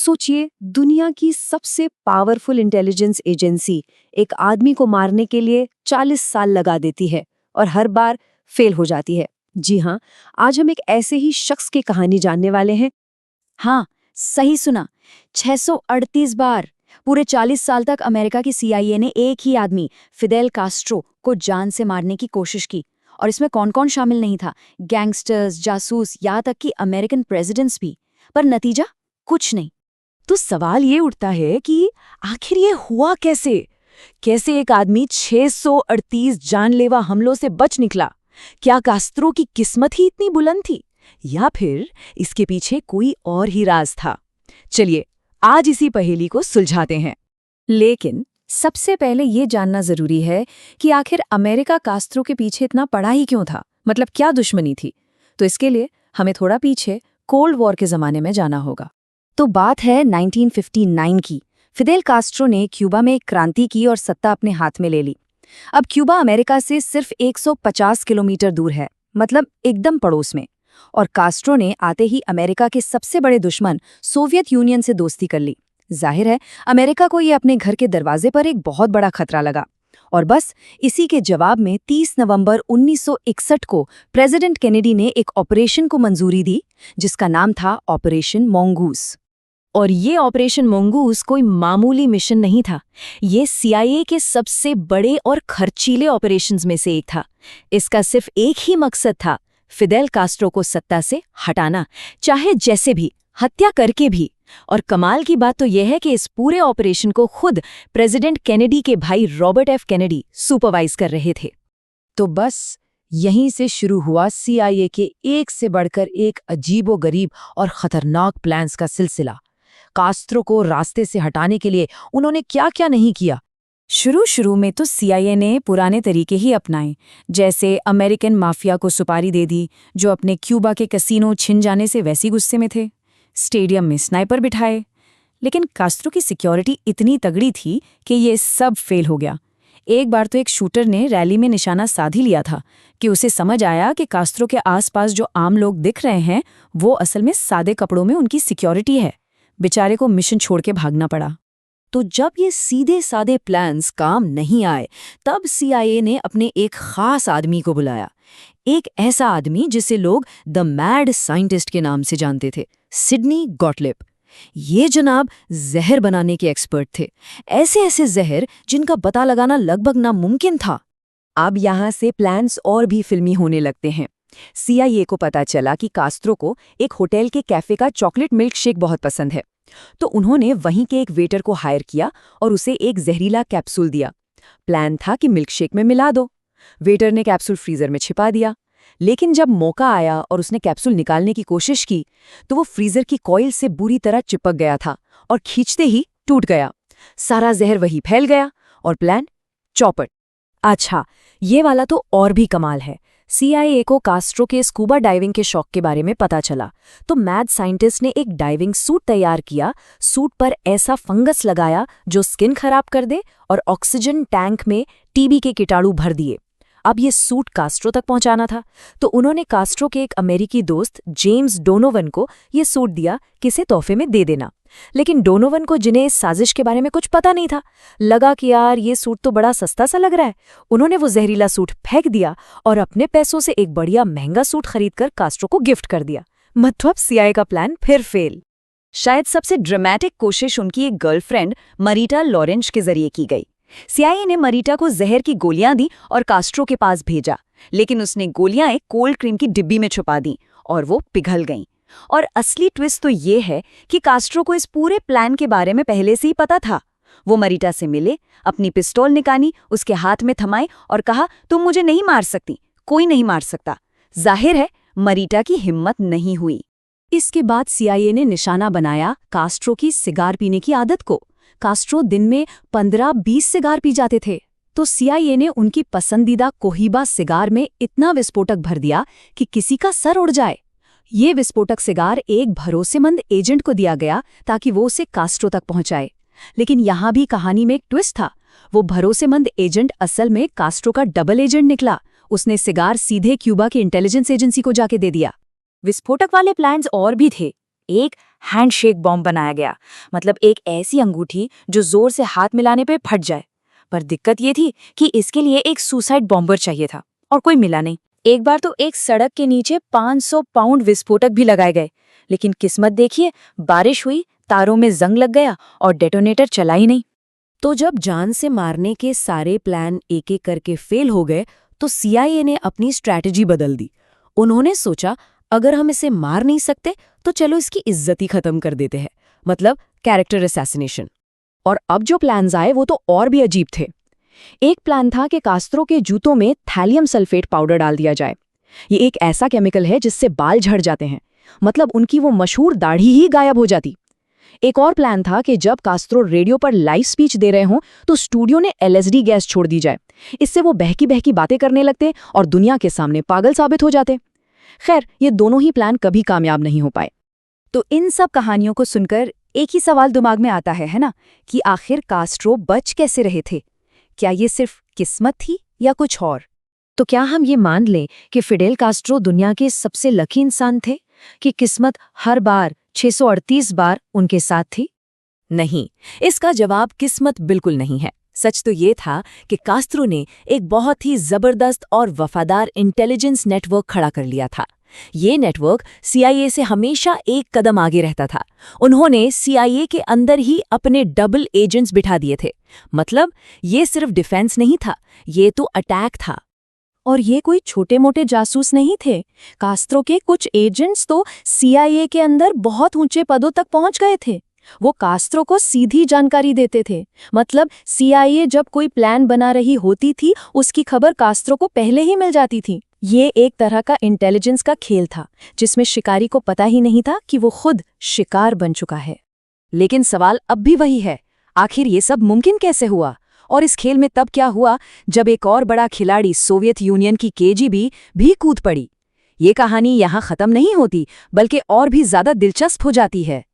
सोचिए, दुनिया की सबसे पावरफुल इंटेलिजेंस एजेंसी एक आदमी को मारने के लिए 40 साल लगा देती है और हर बार फेल हो जाती है। जी हाँ, आज हम एक ऐसे ही शख्स की कहानी जानने वाले हैं। हाँ, सही सुना। 638 बार। पूरे 40 साल तक अमेरिका की CIA ने एक ही आदमी फिडेल कास्ट्रो को जान से मारने की कोशिश की। और इसमें कौन कौन शामिल नहीं था? गैंगस्टर्स, जासूस, यहाँ तक कि अमेरिकन प्रेसिडेंट्स भी। पर नतीजा कुछ नहीं। तो सवाल ये उठता है कि आखिर ये हुआ कैसे? कैसे एक आदमी 638 जानलेवा हमलों से बच निकला? क्या कास्त्रो की किस्मत ही इतनी बुलंद थी, या फिर इसके पीछे कोई और ही राज था? चलिए आज इसी पहेली को सुलझाते हैं। लेकिन सबसे पहले ये जानना जरूरी है कि आखिर अमेरिका कास्त्रो के पीछे इतना पड़ा ही क्यों था? मतलब क्या दुश्मनी थी? तो इसके लिए हमें थोड़ा पीछे कोल्ड वॉर के जमाने में जाना होगा। तो बात है 1959 की। फिडेल कास्ट्रो ने क्यूबा में एक क्रांति की और सत्ता अपने हाथ में ले ली। अब क्यूबा अमेरिका से सिर्फ 150 किलोमीटर दूर है, मतलब एकदम पड़ोस में। और कास्ट्रो ने आते ही अमेरिका के सबसे बड़े दुश्मन सोवियत यूनियन से दोस्ती कर ली। जाहिर है, अमेरिका को ये अपने घर के दरवाजे पर एक बहुत बड़ा खतरा लगा। और बस इसी के जवाब में 30 नवंबर 1961 को प्रेसिडेंट केनेडी ने एक ऑपरेशन को मंजूरी दी, जिसका नाम था ऑपरेशन मोंगूस। और ये ऑपरेशन मोंगूस कोई मामूली मिशन नहीं था। ये CIA के सबसे बड़े और खर्चीले ऑपरेशंस में से एक था। इसका सिर्फ एक ही मकसद था, फिडेल कास्ट्रो को सत्ता से हटाना, चाहे जैसे भी, हत्या करके भी। और कमाल की बात तो यह है कि इस पूरे ऑपरेशन को खुद प्रेसिडेंट केनेडी के भाई रॉबर्ट F केनेडी सुपरवाइज कर रहे थे। तो बस यहीं से शुरू हुआ CIA के एक से बढ़कर एक अजीबोगरीब और खतरनाक प्लान्स का सिलसिला। कास्त्रो को रास्ते से हटाने के लिए उन्होंने क्या क्या नहीं किया। शुरू में तो CIA ने पुराने तरीके ही अपनाए, जैसे अमेरिकन माफिया को सुपारी दे दी, जो अपने क्यूबा के कसीनो छिन जाने से वैसी गुस्से में थे। स्टेडियम में स्नाइपर बिठाए। लेकिन कास्त्रो की सिक्योरिटी इतनी तगड़ी थी कि ये सब फेल हो गया। एक बार तो एक शूटर ने रैली में निशाना साध ही लिया था कि उसे समझ आया कि कास्त्रो के आसपास जो आम लोग दिख रहे हैं वो असल में सादे कपड़ों में उनकी सिक्योरिटी है। बेचारे को मिशन छोड़ के भागना पड़ा। तो जब ये सीधे सादे प्लान्स काम नहीं आए, तब CIA ने अपने एक खास आदमी को बुलाया। एक ऐसा आदमी जिसे लोग द मैड साइंटिस्ट के नाम से जानते थे, सिडनी गॉटलिब। ये जनाब जहर बनाने के एक्सपर्ट थे। ऐसे जहर जिनका पता लगाना लगभग नामुमकिन था। अब यहाँ से प्लान्स और भी फिल्मी होने लगते हैं। CIA को पता चला कि कास्त्रो को एक होटल के कैफे का चॉकलेट मिल्क शेक बहुत पसंद है, तो उन्होंने वहीं के एक वेटर को हायर किया और उसे एक जहरीला कैप्सूल दिया। प्लान था कि मिल्क शेक में मिला दो। वेटर ने कैप्सूल फ्रीजर में छिपा दिया, लेकिन जब मौका आया और उसने कैप्सूल निकालने की कोशिश की तो वो फ्रीजर की कॉइल से बुरी तरह चिपक गया था और खींचते ही टूट गया। सारा जहर वहीं फैल गया और प्लान चौपट। अच्छा, ये वाला तो और भी कमाल है। CIA को कास्ट्रो के स्कूबा डाइविंग के शौक के बारे में पता चला, तो मैड साइंटिस्ट ने एक डाइविंग सूट तैयार किया। सूट पर ऐसा फंगस लगाया जो स्किन खराब कर दे और ऑक्सीजन टैंक में TB के कीटाणु भर दिए। अब ये सूट कास्ट्रो तक पहुंचाना था, तो उन्होंने कास्ट्रो के एक अमेरिकी दोस्त जेम्स डोनोवन को ये सूट दिया कि इसे तोहफे में दे देना। लेकिन डोनोवन को, जिन्हें इस साजिश के बारे में कुछ पता नहीं था, लगा कि यार ये सूट तो बड़ा सस्ता सा लग रहा है। उन्होंने वो जहरीला सूट फेंक दिया और अपने पैसों से एक बढ़िया महंगा सूट खरीदकर कास्ट्रो को गिफ्ट कर दिया। मतलब CIA का प्लान फिर फेल। शायद सबसे ड्रामेटिक कोशिश उनकी एक गर्लफ्रेंड मरीटा लॉरेंज के जरिए की गई। CIA ने मरीटा को जहर की गोलियां दी और कास्ट्रो के पास भेजा, लेकिन उसने गोलियां एक कोल्ड क्रीम की डिब्बी में छुपा दी और वो पिघल गईं। और असली ट्विस्ट तो ये है कि कास्ट्रो को इस पूरे प्लान के बारे में पहले से ही पता था। वो मरीटा से मिले, अपनी पिस्तौल निकाली, उसके हाथ में थमाई और कहा, तुम मुझे नहीं मार सकती, कोई नहीं मार सकता। जाहिर है मरीटा की हिम्मत नहीं हुई। इसके बाद CIA ने निशाना बनाया कास्ट्रो की सिगार पीने की आदत को। कास्ट्रो दिन में 15-20 सिगार पी जाते थे, तो CIA ने उनकी पसंदीदा कोहिबा सिगार में इतना विस्फोटक भर दिया कि किसी का सर उड़ जाए। ये विस्फोटक सिगार एक भरोसेमंद एजेंट को दिया गया ताकि वो उसे कास्ट्रो तक पहुंचाए। लेकिन यहाँ भी कहानी में एक ट्विस्ट था। वो भरोसेमंद एजेंट असल में कास्ट्रो का डबल एजेंट निकला। उसने सिगार सीधे क्यूबा की इंटेलिजेंस एजेंसी को जाके दे दिया। विस्फोटक वाले प्लान्स और भी थे, एक हैंडशेक बॉम्ब बनाया गया, मतलब एक ऐसी अंगूठी जो जोर से हाथ मिलाने पे फट जाए। पर दिक्कत ये थी कि इसके लिए एक सुसाइड बॉम्बर चाहिए था और कोई मिला नहीं। एक बार तो एक सड़क के नीचे 500 पाउंड विस्फोटक भी लगाए गए, लेकिन किस्मत देखिए, बारिश हुई, तारों में जंग लग गया और डेटोनेटर चला ही नहीं। तो जब जान से मारने के सारे प्लान एक एक करके फेल हो गए तो CIA ने अपनी स्ट्रैटेजी बदल दी। उन्होंने सोचा अगर हम इसे मार नहीं सकते तो चलो इसकी इज्जत ही खत्म कर देते हैं, मतलब कैरेक्टर असैसिनेशन। और अब जो प्लान्स आए वो तो और भी अजीब थे। एक प्लान था कि कास्त्रो के जूतों में थैलियम सल्फेट पाउडर डाल दिया जाए। ये एक ऐसा केमिकल है जिससे बाल झड़ जाते हैं, मतलब उनकी वो मशहूर दाढ़ी ही गायब हो जाती। एक और प्लान था कि जब कास्त्रो रेडियो पर लाइव स्पीच दे रहे हों तो स्टूडियो ने LSD गैस छोड़ दी जाए। इससे वो बहकी बहकी बातें करने लगते और दुनिया के सामने पागल साबित हो जाते। खैर, ये दोनों ही प्लान कभी कामयाब नहीं हो पाए। तो इन सब कहानियों को सुनकर एक ही सवाल दिमाग में आता है ना, कि आखिर कास्ट्रो बच कैसे रहे थे? क्या ये सिर्फ किस्मत थी या कुछ और? तो क्या हम ये मान लें कि फिडेल कास्ट्रो दुनिया के सबसे लकी इंसान थे, कि किस्मत हर बार 638 बार उनके साथ थी? नहीं, इसका जवाब किस्मत बिल्कुल नहीं है। सच तो ये था कि कास्त्रो ने एक बहुत ही जबरदस्त और वफादार इंटेलिजेंस नेटवर्क खड़ा कर लिया था। ये नेटवर्क CIA से हमेशा एक कदम आगे रहता था। उन्होंने CIA के अंदर ही अपने डबल एजेंट्स बिठा दिए थे। मतलब ये सिर्फ डिफेंस नहीं था, ये तो अटैक था। और ये कोई छोटे मोटे जासूस नहीं थे। कास्त्रो के कुछ एजेंट्स तो CIA के अंदर बहुत ऊंचे पदों तक पहुंच गए थे। वो कास्त्रो को सीधी जानकारी देते थे, मतलब CIA जब कोई प्लान बना रही होती थी उसकी खबर कास्त्रो को पहले ही मिल जाती थी। ये एक तरह का इंटेलिजेंस का खेल था जिसमें शिकारी को पता ही नहीं था कि वो खुद शिकार बन चुका है। लेकिन सवाल अब भी वही है, आखिर ये सब मुमकिन कैसे हुआ? और इस खेल में तब क्या हुआ जब एक और बड़ा खिलाड़ी सोवियत यूनियन की KGB भी कूद पड़ी? ये कहानी यहाँ खत्म नहीं होती, बल्कि और भी ज्यादा दिलचस्प हो जाती है।